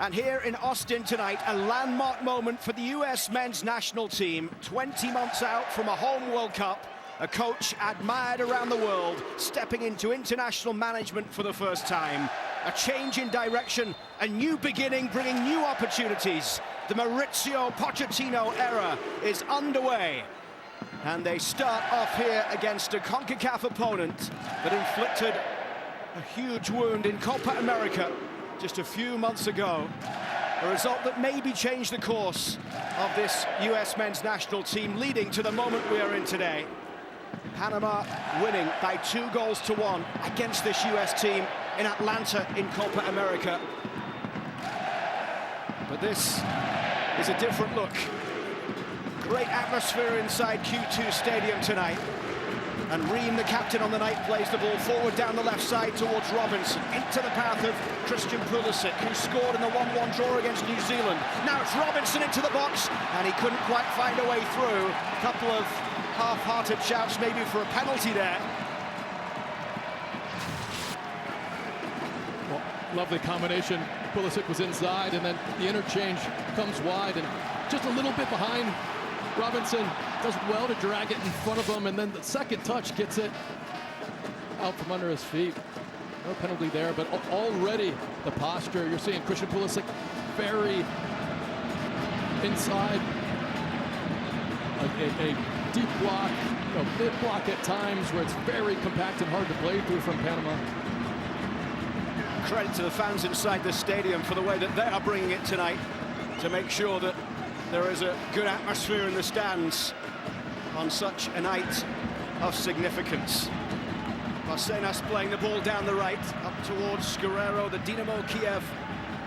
And here in Austin tonight, a landmark moment for the US men's national team. 20 months out from a home World Cup, a coach admired around the world, stepping into international management for the first time. A change in direction, a new beginning, bringing new opportunities. The Mauricio Pochettino era is underway. And they start off here against a CONCACAF opponent that inflicted a huge wound in Copa America just a few months ago. A result that maybe changed the course of this US men's national team, leading to the moment we are in today. Panama winning by 2-1 against this US team in Atlanta in Copa America. But this is a different look. Great atmosphere inside Q2 Stadium tonight. And Ream, the captain on the night, plays the ball forward down the left side towards Robinson, into the path of Christian Pulisic, who scored in the 1-1 draw against New Zealand. Now it's Robinson into the box, and he couldn't quite find a way through. A couple of half-hearted shouts maybe for a penalty there. Well, lovely combination. Pulisic was inside, and then the interchange comes wide, and just a little bit behind. Robinson does well to drag it in front of him, and then the second touch gets it out from under his feet. No penalty there, but already the posture. You're seeing Christian Pulisic very inside. A deep block, mid block at times where it's very compact and hard to play through from Panama. Credit to the fans inside the stadium for the way that they are bringing it tonight to make sure that there is a good atmosphere in the stands on such a night of significance. Barcenas playing the ball down the right, up towards Guerrero, the Dynamo Kiev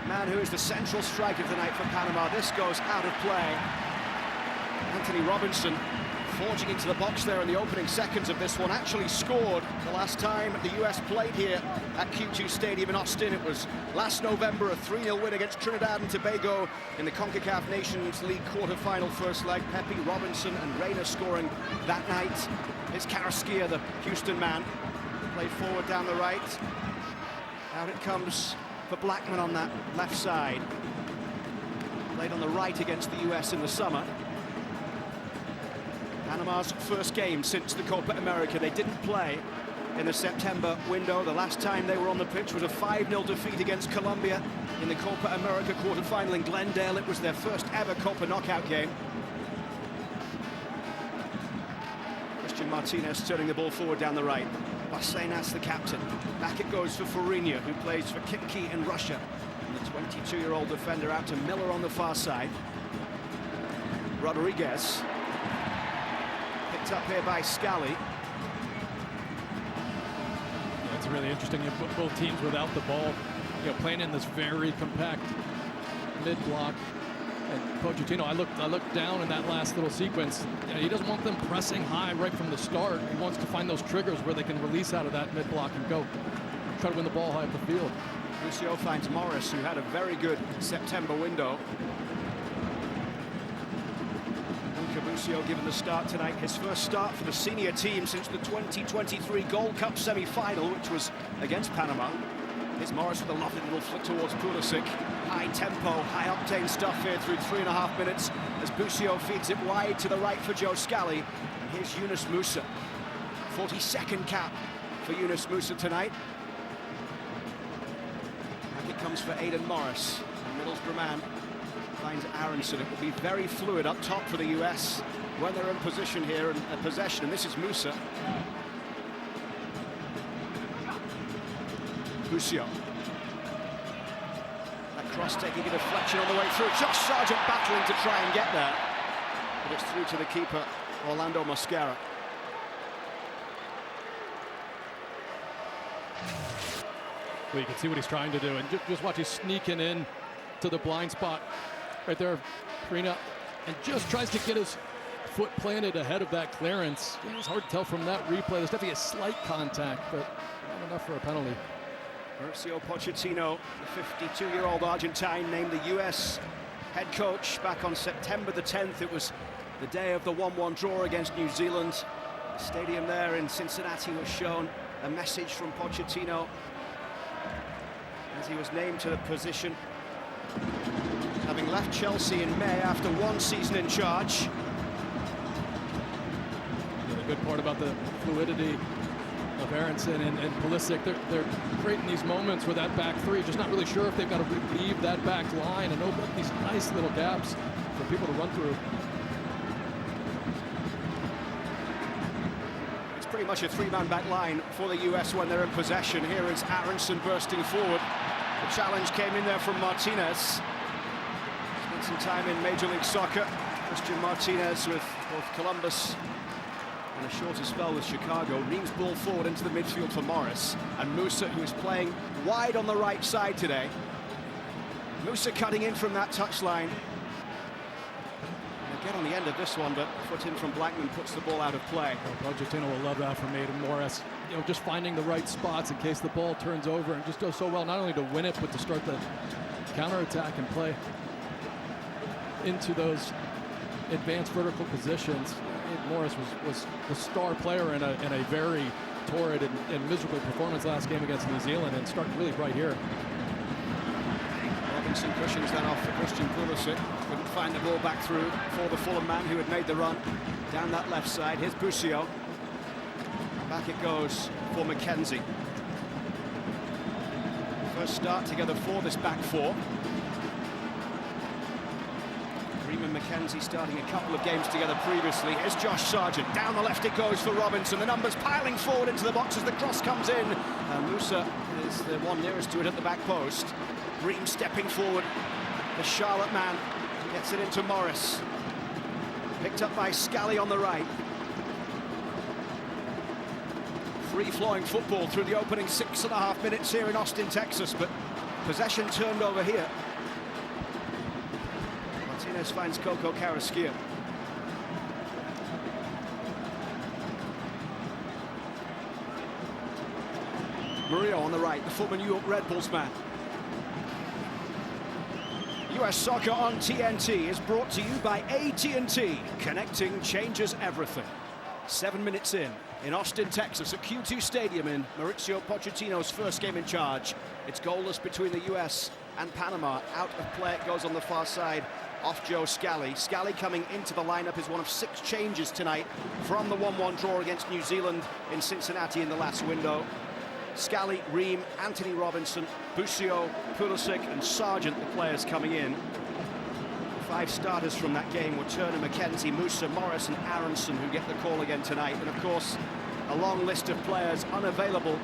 man who is the central striker of the night for Panama. This goes out of play. Anthony Robinson forging into the box there in the opening seconds of this one, actually scored the last time the US played here at Q2 Stadium in Austin. It was last November, a 3-0 win against Trinidad and Tobago in the CONCACAF Nations League quarter-final first leg. Pepe, Robinson and Reyna scoring that night. It's Carrasquilla, the Houston man, played forward down the right. Out it comes for Blackman on that left side. Played on the right against the US in the summer. Panama's first game since the Copa America. They didn't play in the September window. The last time they were on the pitch was a 5-0 defeat against Colombia in the Copa America quarterfinal in Glendale. It was their first ever Copa knockout game. Christian Martinez turning the ball forward down the right. Barcenas, the captain. Back it goes for Farinha, who plays for Khimki in Russia. And the 22-year-old defender out to Miller on the far side. Rodriguez. Picked up here by Scally. Yeah, it's really interesting. Both teams without the ball, playing in this very compact mid block. And Pochettino, I looked down in that last little sequence. He doesn't want them pressing high right from the start. He wants to find those triggers where they can release out of that mid block and go try to win the ball high up the field. Lucio finds Morris, who had a very good September window. Lucio given the start tonight, his first start for the senior team since the 2023 Gold Cup semi-final, which was against Panama. Here's Morris with a lovely little flick towards Pulisic. High tempo, high octane stuff here through 3.5 minutes as Bucio feeds it wide to the right for Joe Scally. And here's Yunus Musa. 42nd cap for Yunus Musa tonight. Back it comes for Aidan Morris. Middlesbrough man finds Aronson. It will be very fluid up top for the US when they're in position here and possession. And this is Musa. Bucio. That cross taking a deflection on the way through. Josh Sargent battling to try and get there. But it's through to the keeper, Orlando Mosquera. Well, you can see what he's trying to do, and just watch, he's sneaking in to the blind spot right there, Farina, and just tries to get his foot planted ahead of that clearance. It's hard to tell from that replay. There's definitely a slight contact, but not enough for a penalty. Mauricio Pochettino, the 52-year-old Argentine, named the US head coach back on September the 10th. It was the day of the 1-1 draw against New Zealand. The stadium there in Cincinnati was shown a message from Pochettino as he was named to the position. having left Chelsea in May after 1 season in charge. Yeah, the good part about the fluidity of Aronson and Pulisic, they're creating these moments with that back three, just not really sure if they've got to relieve that back line and open up these nice little gaps for people to run through. It's pretty much a 3-man back line for the US when they're in possession. Here is Aronson bursting forward. The challenge came in there from Martinez. Spent some time in Major League Soccer. Christian Martinez with both Columbus and a shorter spell with Chicago. Reams ball forward into the midfield for Morris. And Musa, who is playing wide on the right side today. Musa cutting in from that touchline. They'll get on the end of this one, but foot in from Blackman puts the ball out of play. Well, Pochettino will love that from Aidan Morris. You know, just finding the right spots in case the ball turns over, and just does so well not only to win it, but to start the counterattack and play into those advanced vertical positions. Morris was the star player in a very torrid and miserable performance last game against New Zealand, and starting really bright here. Robinson cushions that off for Christian Pulisic. Couldn't find the ball back through for the Fulham man who had made the run down that left side. Here's Busio. Back it goes for McKenzie. First start together for this back four. And McKenzie starting a couple of games together previously. Here's Josh Sargent. Down the left it goes for Robinson. The numbers piling forward into the box as the cross comes in. And Musa is the one nearest to it at the back post. Ream stepping forward. The Charlotte man gets it into Morris. Picked up by Scally on the right. Free-flowing football through the opening 6.5 minutes here in Austin, Texas, but possession turned over here. Martinez finds Coco Carrasquilla. Murillo on the right, the former New York Red Bulls man. US Soccer on TNT is brought to you by AT&T. Connecting changes everything. 7 minutes in Austin, Texas, at Q2 Stadium in Mauricio Pochettino's first game in charge. It's goalless between the US and Panama. Out of play it goes on the far side, off Joe Scally. Scally coming into the lineup is one of 6 changes tonight from the 1-1 draw against New Zealand in Cincinnati in the last window. Scally, Ream, Anthony Robinson, Busio, Pulisic and Sargent, the players coming in. 5 starters from that game were Turner, McKenzie, Musa, Morris and Aronson, who get the call again tonight. And of course, a long list of players unavailable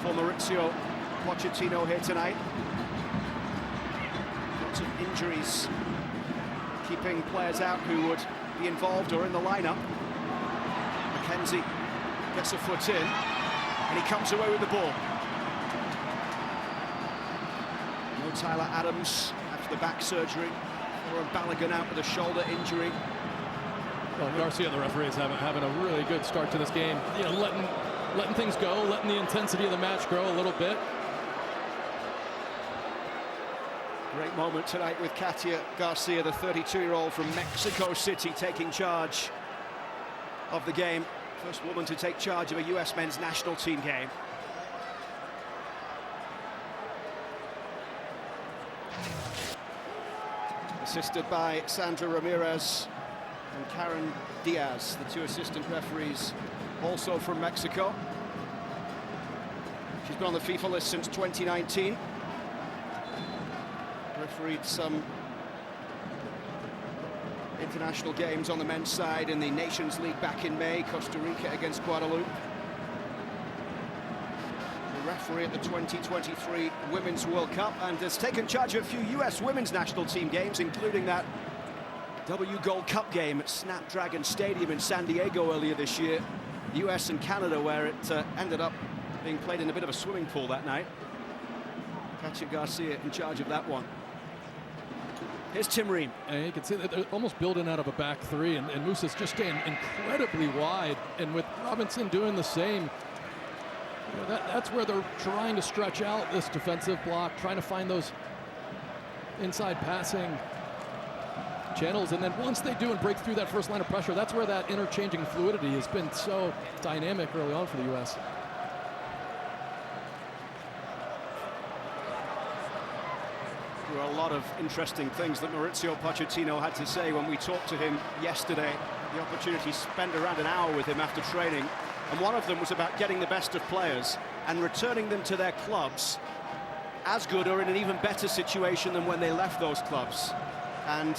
for Mauricio Pochettino here tonight. Lots of injuries keeping players out who would be involved or in the lineup. McKenzie gets a foot in, and he comes away with the ball. No Tyler Adams after the back surgery. Or Balogun out with a shoulder injury. Well, Garcia and the referees having a really good start to this game. You know, letting things go, letting the intensity of the match grow a little bit. Great moment tonight with Katia Garcia, the 32-year-old from Mexico City, taking charge of the game. First woman to take charge of a US men's national team game. Assisted by Sandra Ramirez and Karen Diaz, the 2 assistant referees, also from Mexico. She's been on the FIFA list since 2019. Refereed some international games on the men's side in the Nations League back in May, Costa Rica against Guadeloupe. Referee at the 2023 Women's World Cup, and has taken charge of a few US women's national team games, including that W Gold Cup game at Snapdragon Stadium in San Diego earlier this year. US and Canada, where it ended up being played in a bit of a swimming pool that night. Katia Garcia in charge of that one. Here's Tim Ream. And you can see that they're almost building out of a back three, and Musa's just staying incredibly wide, and with Robinson doing the same. You know, that's where they're trying to stretch out this defensive block, trying to find those inside passing channels. And then once they do and break through that first line of pressure, that's where that interchanging fluidity has been so dynamic early on for the U.S. There were a lot of interesting things that Mauricio Pochettino had to say when we talked to him yesterday. The opportunity to spend around an hour with him after training, and one of them was about getting the best of players and returning them to their clubs as good or in an even better situation than when they left those clubs. And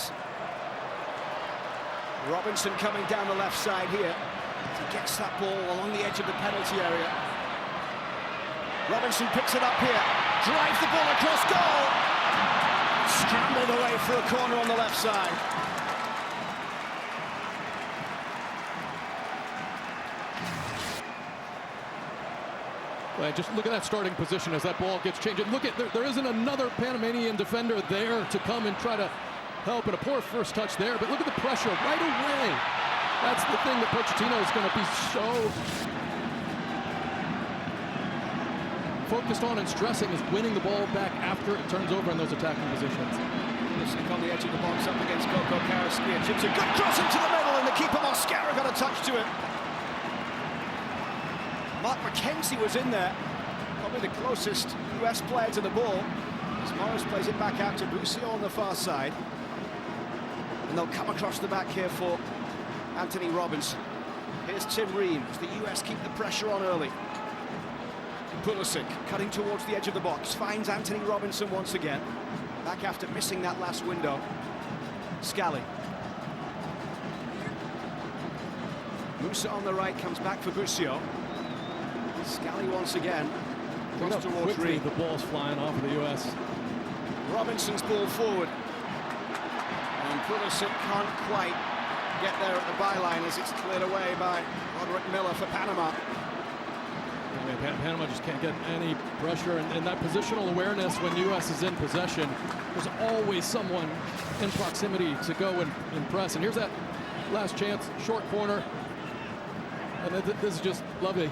Robinson coming down the left side here. He gets that ball along the edge of the penalty area. Robinson picks it up here, drives the ball across goal, scrambled away for a corner on the left side. Well, just look at that starting position as that ball gets changed. And look at, there isn't another Panamanian defender there to come and try to help, and a poor first touch there, but look at the pressure right away. That's the thing that Pochettino is going to be so focused on and stressing, is winning the ball back after it turns over in those attacking positions. Listen on the edge of the box up against Coco Carrasquilla. Chips a good cross into the middle, and the keeper Mosquera got a touch to it. Mark McKenzie was in there, probably the closest US player to the ball, as Morris plays it back out to Busio on the far side. And they'll come across the back here for Anthony Robinson. Here's Tim Ream, as the US keep the pressure on early. Pulisic cutting towards the edge of the box, finds Anthony Robinson once again. Back after missing that last window. Scally. Musa on the right, comes back for Busio. Scally once again. Look how quickly the ball's flying off of the US. Robinson's ball forward. And Pulisic can't quite get there at the byline as it's cleared away by Roderick Miller for Panama. I mean, Panama just can't get any pressure, and that positional awareness when US is in possession, there's always someone in proximity to go and press. And here's that last chance, short corner. And this is just lovely.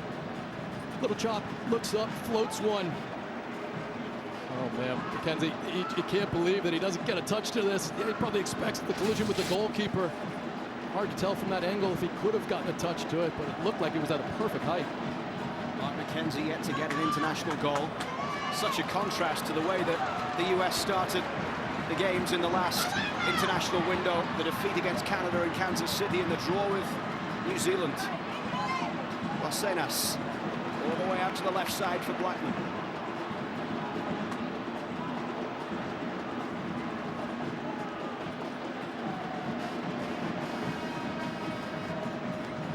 Little chop, looks up, floats one. Oh man, McKenzie, he can't believe that he doesn't get a touch to this. Yeah, he probably expects the collision with the goalkeeper. Hard to tell from that angle if he could have gotten a touch to it, but it looked like it was at a perfect height. Mark McKenzie yet to get an international goal. Such a contrast to the way that the US started the games in the last international window. The defeat against Canada in Kansas City and the draw with New Zealand. Lacenas all the way out to the left side for Blackman.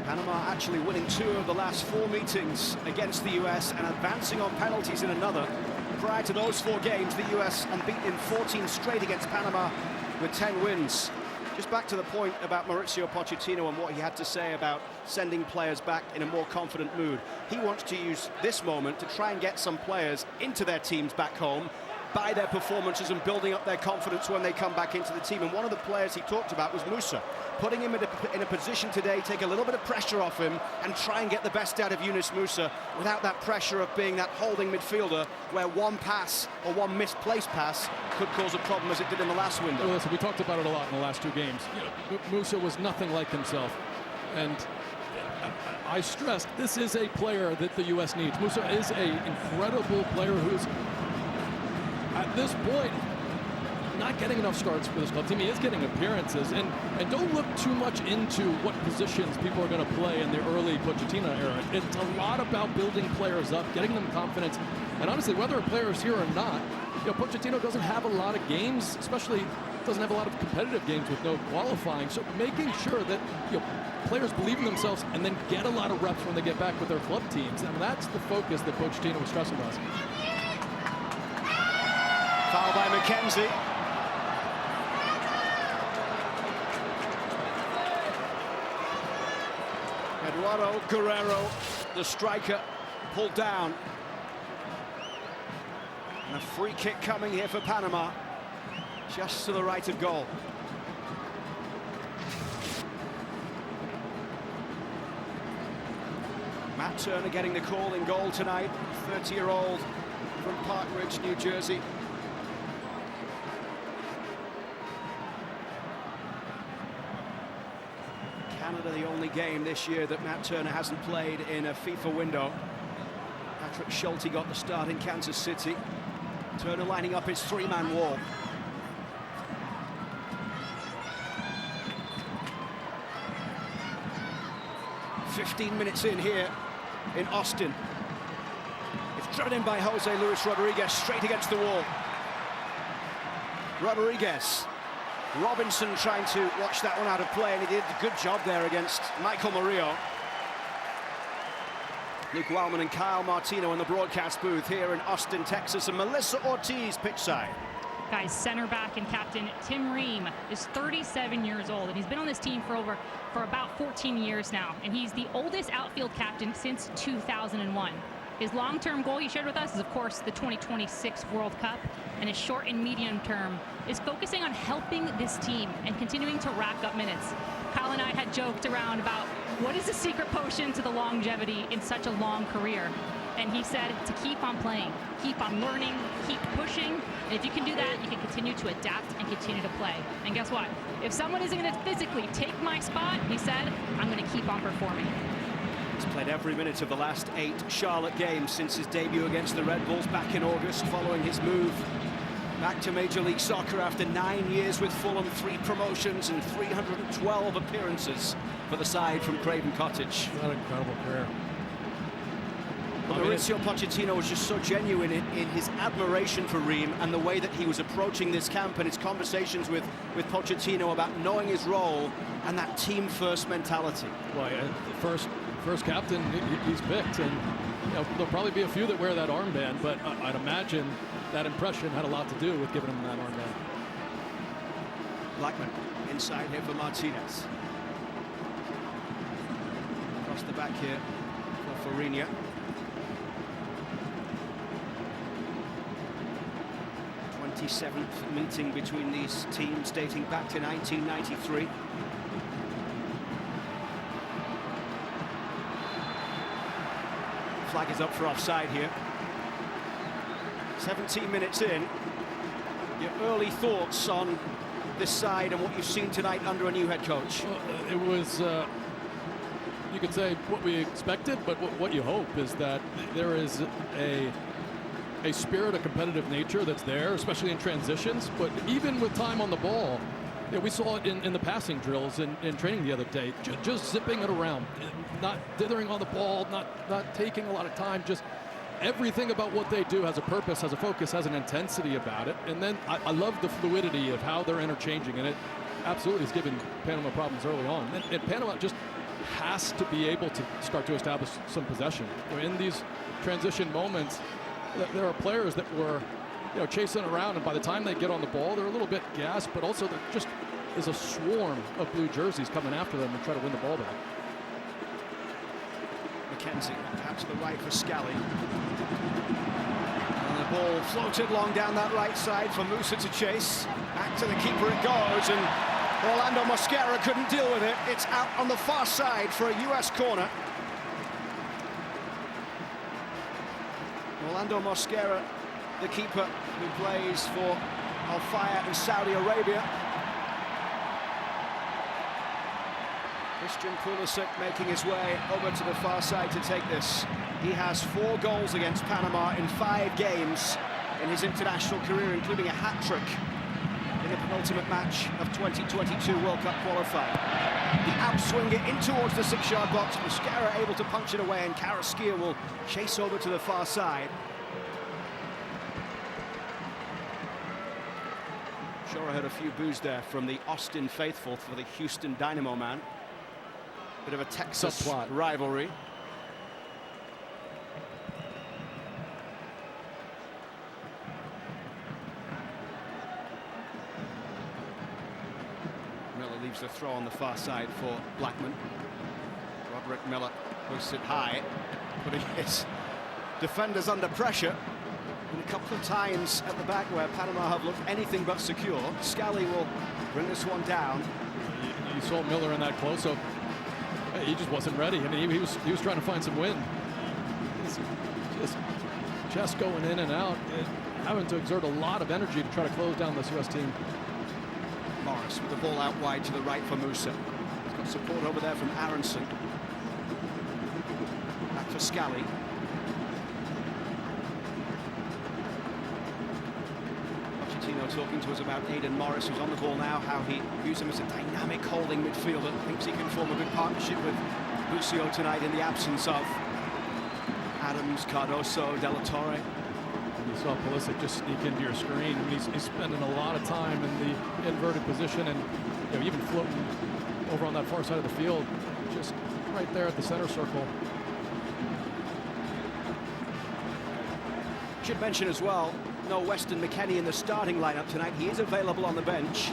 Panama actually winning 2 of the last 4 meetings against the US and advancing on penalties in another. Prior to those 4 games, the US unbeaten in 14 straight against Panama with 10 wins. Just back to the point about Mauricio Pochettino and what he had to say about sending players back in a more confident mood. He wants to use this moment to try and get some players into their teams back home by their performances and building up their confidence when they come back into the team. And one of the players he talked about was Musa, putting him in a position today, take a little bit of pressure off him and try and get the best out of Yunus Musa without that pressure of being that holding midfielder where one pass or one misplaced pass could cause a problem as it did in the last window. Well, listen, we talked about it a lot in the last 2 games. You know, Musa was nothing like himself. And I stressed, this is a player that the U.S. needs. Musa is an incredible player who's, at this point, not getting enough starts for this club team. He is getting appearances, and don't look too much into what positions people are going to play in the early Pochettino era. It's a lot about building players up, getting them confidence, and honestly, whether a player is here or not, you know, Pochettino doesn't have a lot of games, especially doesn't have a lot of competitive games with no qualifying. So making sure that, you know, players believe in themselves and then get a lot of reps when they get back with their club teams, and that's the focus that Pochettino was stressing us. Foul by McKenzie. Eduardo Guerrero, the striker, pulled down. And a free kick coming here for Panama, just to the right of goal. Matt Turner getting the call in goal tonight, 30-year-old from Park Ridge, New Jersey. Canada, the only game this year that Matt Turner hasn't played in a FIFA window. Patrick Schulte got the start in Kansas City. Turner lining up his 3-man wall. 15 minutes in here in Austin. It's driven in by Jose Luis Rodriguez, straight against the wall. Rodriguez. Robinson trying to watch that one out of play, and he did a good job there against Michael Murillo. Luke Wellman and Kyle Martino in the broadcast booth here in Austin, Texas, and Melissa Ortiz pitchside. Guys, center back and captain Tim Ream is 37 years old, and he's been on this team for about 14 years now, and he's the oldest outfield captain since 2001. His long-term goal he shared with us is, of course, the 2026 World Cup, and his short and medium term is focusing on helping this team and continuing to rack up minutes. Kyle and I had joked around about what is the secret potion to the longevity in such a long career, and he said to keep on playing, keep on learning, keep pushing, and if you can do that, you can continue to adapt and continue to play. And guess what? If someone isn't going to physically take my spot, he said, I'm going to keep on performing. He's played every minute of the last 8 Charlotte games since his debut against the Red Bulls back in August, following his move back to Major League Soccer after 9 years with Fulham, 3 promotions and 312 appearances for the side from Craven Cottage. What an incredible career. But Mauricio Pochettino was just so genuine in his admiration for Ream and the way that he was approaching this camp, and his conversations with Pochettino about knowing his role and that team-first mentality. Well, yeah, the first captain he's picked, and there'll probably be a few that wear that armband, but I'd imagine that impression had a lot to do with giving him that armband. Blackman inside here for Martinez. Across the back here for Fariña. 27th meeting between these teams dating back to 1993. Flag is up for offside here. 17 minutes in. Your early thoughts on this side and what you've seen tonight under a new head coach? Well, it was, you could say, what we expected, but what you hope is that there is a spirit, a competitive nature that's there, especially in transitions. But even with time on the ball, we saw it in the passing drills in training the other day, just zipping it around, not dithering on the ball, not taking a lot of time. Just everything about what they do has a purpose, has a focus, has an intensity about it. And then I love the fluidity of how they're interchanging, and it absolutely has given Panama problems early on. And Panama just has to be able to start to establish some possession. In these transition moments, there are players that were, chasing around, and by the time they get on the ball, they're a little bit gassed, but also there just is a swarm of blue jerseys coming after them to try to win the ball back. McKenzie out to the right for Scally. And the ball floated long down that right side for Musa to chase. Back to the keeper it goes, and Orlando Mosquera couldn't deal with it. It's out on the far side for a U.S. corner. Orlando Mosquera, the keeper who plays for Al Fayed in Saudi Arabia. Christian Pulisic making his way over to the far side to take this. He has 4 goals against Panama in 5 games in his international career, including a hat-trick in the penultimate match of 2022 World Cup qualifying. The outswinger in towards the 6-yard box. Mosquera able to punch it away, and Carrasquilla will chase over to the far side. Sure, I heard a few boos there from the Austin faithful for the Houston Dynamo man. Bit of a Texas subplot rivalry. Miller leaves the throw on the far side for Blackman. Roderick Miller hoists it high, putting his defenders under pressure. And a couple of times at the back where Panama have looked anything but secure. Scally will bring this one down. You saw Miller in that close-up. He just wasn't ready. I mean, he was trying to find some wind. Just going in and out, having to exert a lot of energy to try to close down this U.S. team. Morris with the ball out wide to the right for Musa. He's got support over there from Aronson. Back for Scally. Pochettino talking to us about Aidan Morris, who's on the ball now, how he views him as a dynamic holding midfielder, thinks he can form a good partnership with Bucio tonight in the absence of Adams, Cardoso, De La Torre. You saw Pulisic just sneak into your screen. He's spending a lot of time in the inverted position and even floating over on that far side of the field, just right there at the center circle. Should mention as well, no Weston McKennie in the starting lineup tonight. He is available on the bench,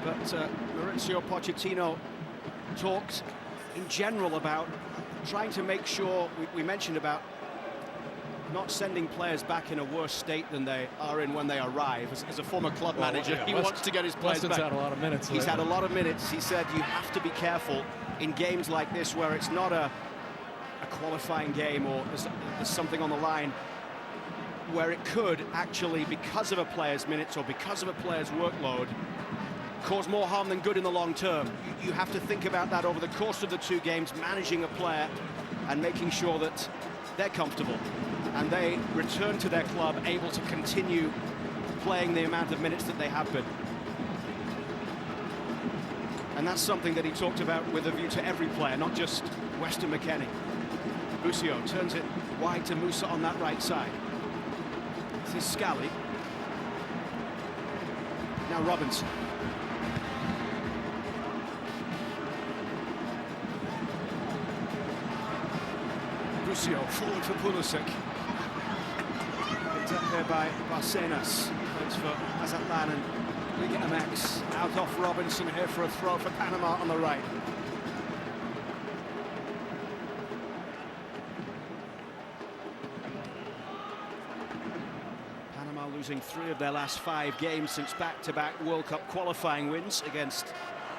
but Mauricio Pochettino talked in general about trying to make sure, we mentioned about not sending players back in a worse state than they are in when they arrive. As a former club manager, he wants to get his players Weston's back. had a lot of minutes. He's had a lot of minutes. He said you have to be careful in games like this where it's not a qualifying game or there's something on the line, where it could actually, because of a player's minutes or because of a player's workload, cause more harm than good in the long term. You have to think about that over the course of the two games, managing a player and making sure that they're comfortable and they return to their club able to continue playing the amount of minutes that they have been. And that's something that he talked about with a view to every player, not just Weston McKennie. Bucio turns it wide to Musa on that right side. This is Scally. Now Robinson. Bucio forward for Pulisic. Picked up there by Barcenas. Plays for Mazatlan and Liga MX. Out off Robinson here for a throw for Panama on the right. Losing 3 of their last 5 games since back-to-back World Cup qualifying wins against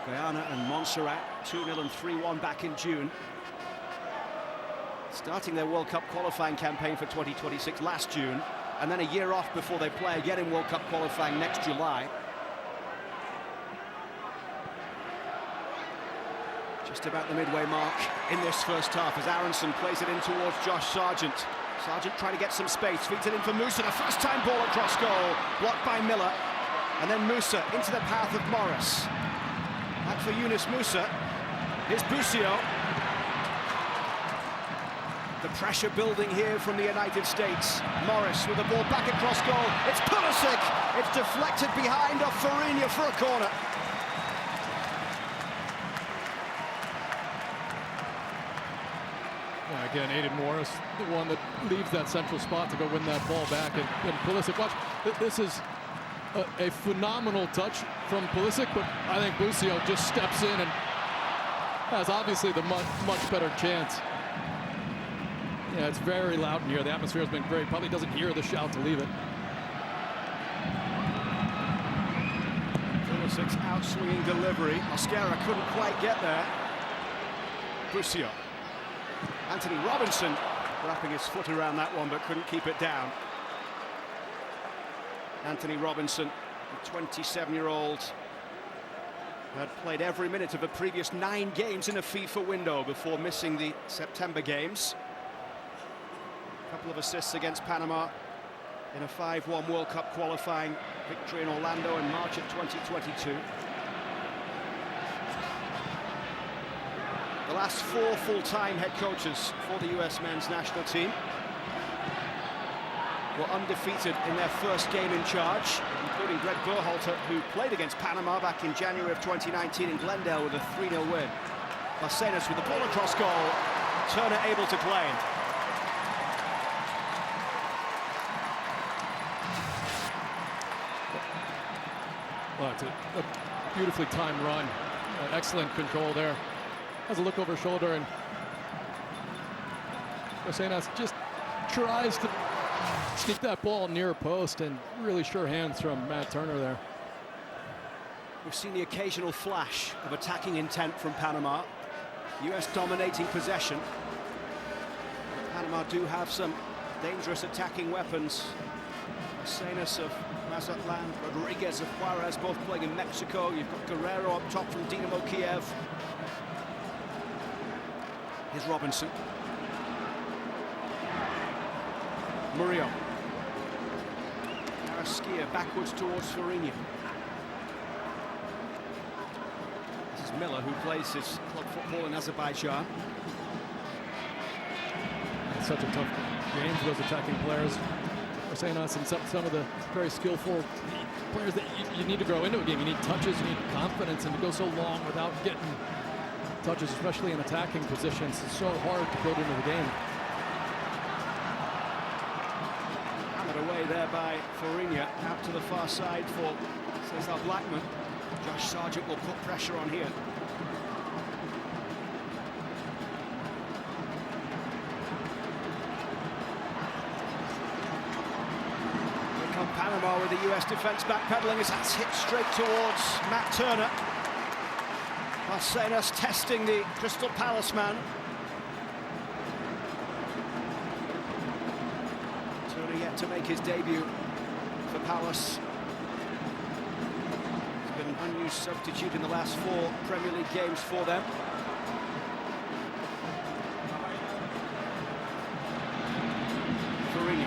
Guyana and Montserrat, 2-0 and 3-1 back in June. Starting their World Cup qualifying campaign for 2026 last June, and then a year off before they play again in World Cup qualifying next July. Just about the midway mark in this first half as Aronson plays it in towards Josh Sargent. Sargent trying to get some space, feeds it in for Musa, the first time ball across goal, blocked by Miller, and then Musa into the path of Morris. Back for Yunus Musa, here's Bucio. The pressure building here from the United States. Morris with the ball back across goal, it's Pulisic, it's deflected behind off Fariña for a corner. Again, Aiden Morris, the one that leaves that central spot to go win that ball back. And Pulisic, watch, this is a phenomenal touch from Pulisic, but I think Bucio just steps in and has obviously the much better chance. Yeah, it's very loud in here. The atmosphere has been great. Probably doesn't hear the shout to leave it. Pulisic's out-swinging delivery. Mosquera couldn't quite get there. Bucio. Anthony Robinson wrapping his foot around that one but couldn't keep it down. Anthony Robinson, the 27-year-old, had played every minute of the previous 9 games in a FIFA window before missing the September games. A couple of assists against Panama in a 5-1 World Cup qualifying victory in Orlando in March of 2022. The last 4 full-time head coaches for the US men's national team were undefeated in their first game in charge, including Greg Berhalter, who played against Panama back in January of 2019 in Glendale with a 3-0 win. Barcenas with the ball across goal, Turner able to claim. Well, it's a beautifully timed run. Excellent control there. Has a look over his shoulder, and Barcenas just tries to sneak that ball near a post, and really sure hands from Matt Turner there. We've seen the occasional flash of attacking intent from Panama. US dominating possession. Panama do have some dangerous attacking weapons. Barcenas of Mazatlan, Rodriguez of Juarez, both playing in Mexico. You've got Guerrero up top from Dinamo Kiev. Here's Robinson. Murillo. Arasquia backwards towards Fariña. This is This is Miller, who plays his club football in Azerbaijan. It's such a tough game for those attacking players. We're saying us and some of the very skillful players that you need to grow into a game. You need touches, you need confidence, and to go so long without getting touches, especially in attacking positions, it's so hard to build into the game. Hammered away there by Fariña, out to the far side for Cesar Blackman. Josh Sargent will put pressure on here. Panama with the US defense backpedaling. His hat's hit straight towards Matt Turner. Marcenas testing the Crystal Palace man. Turner yet to make his debut for Palace. He's been an unused substitute in the last 4 Premier League games for them. Fariña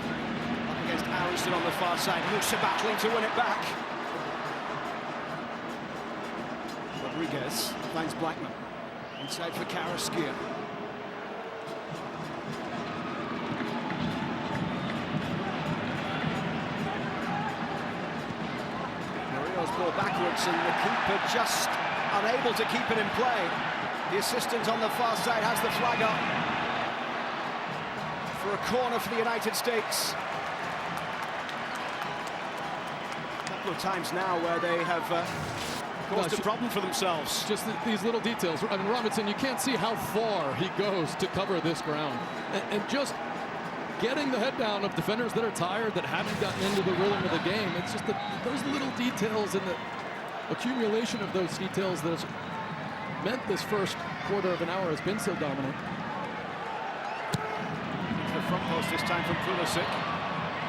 against Aronson on the far side. Musa battling to win it back. Rodriguez finds Blackman. Inside for Karaskia. Murillo's ball backwards and the keeper just unable to keep it in play. The assistant on the far side has the flag up for a corner for the United States. Of times now where they have caused a problem for themselves. Just these little details. I mean, Robinson, you can't see how far he goes to cover this ground. And just getting the head down of defenders that are tired, that haven't gotten into the rhythm of the game. It's just those little details and the accumulation of those details that has meant this first quarter of an hour has been so dominant. Into the front post this time from Pulisic.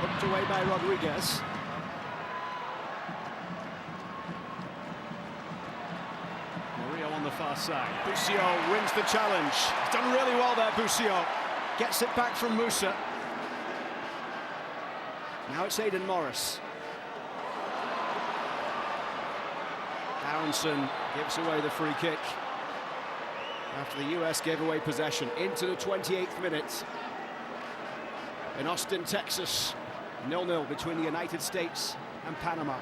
Hooked away by Rodriguez. On the far side. Busio wins the challenge. He's done really well there, Busio. Gets it back from Musa. Now it's Aidan Morris. Aronson gives away the free kick after the US gave away possession. Into the 28th minute in Austin, Texas. 0-0 between the United States and Panama.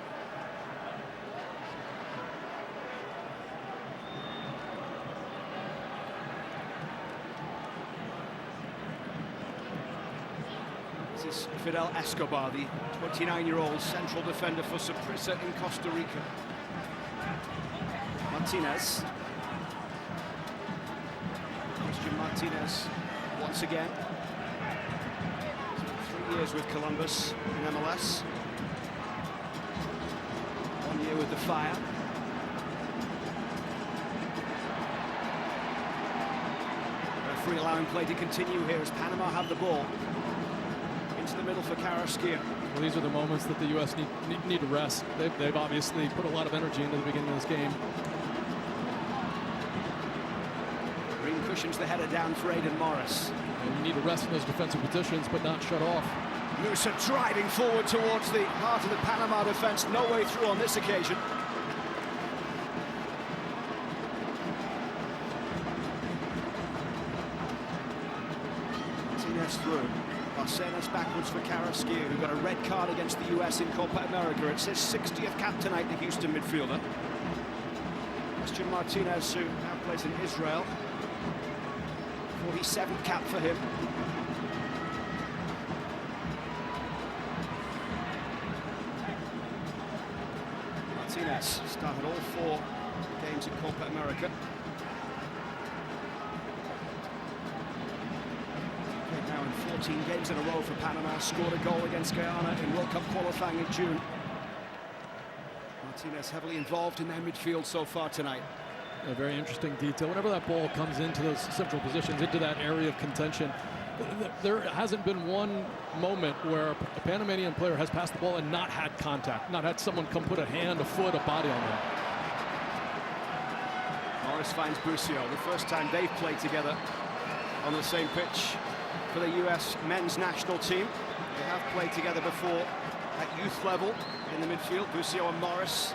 This is Fidel Escobar, the 29-year-old central defender for Saprissa in Costa Rica. Martinez. Christian Martinez once again. 3 years with Columbus in MLS. 1 year with the Fire. Referee allowing play to continue here as Panama have the ball. Into the middle for Karaskia. Well, these are the moments that the U.S. need to rest. They've obviously put a lot of energy into the beginning of this game. Green cushions the header down for Aidan Morris. And you need to rest in those defensive positions, but not shut off. Musa driving forward towards the heart of the Panama defense. No way through on this occasion. Martinez through. Marcenas backwards for Karaskia, who got a red card against the US in Copa America. It's his 60th cap tonight, the Houston midfielder. Christian Martinez, who now plays in Israel. 47th cap for him. Martinez started all 4 games in Copa America. Now in 14 games in a row for Panama, scored a goal against Guyana in World Cup qualifying in June. Martinez heavily involved in their midfield so far tonight. A very interesting detail. Whenever that ball comes into those central positions, into that area of contention, there hasn't been one moment where a Panamanian player has passed the ball and not had contact, not had someone come put a hand, a foot, a body on them. Morris finds Busio, the first time they've played together on the same pitch for the US men's national team. They have played together before at youth level in the midfield. Busio and Morris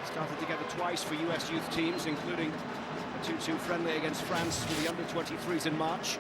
started together twice for US youth teams, including a 2-2 friendly against France with the under-23s in March.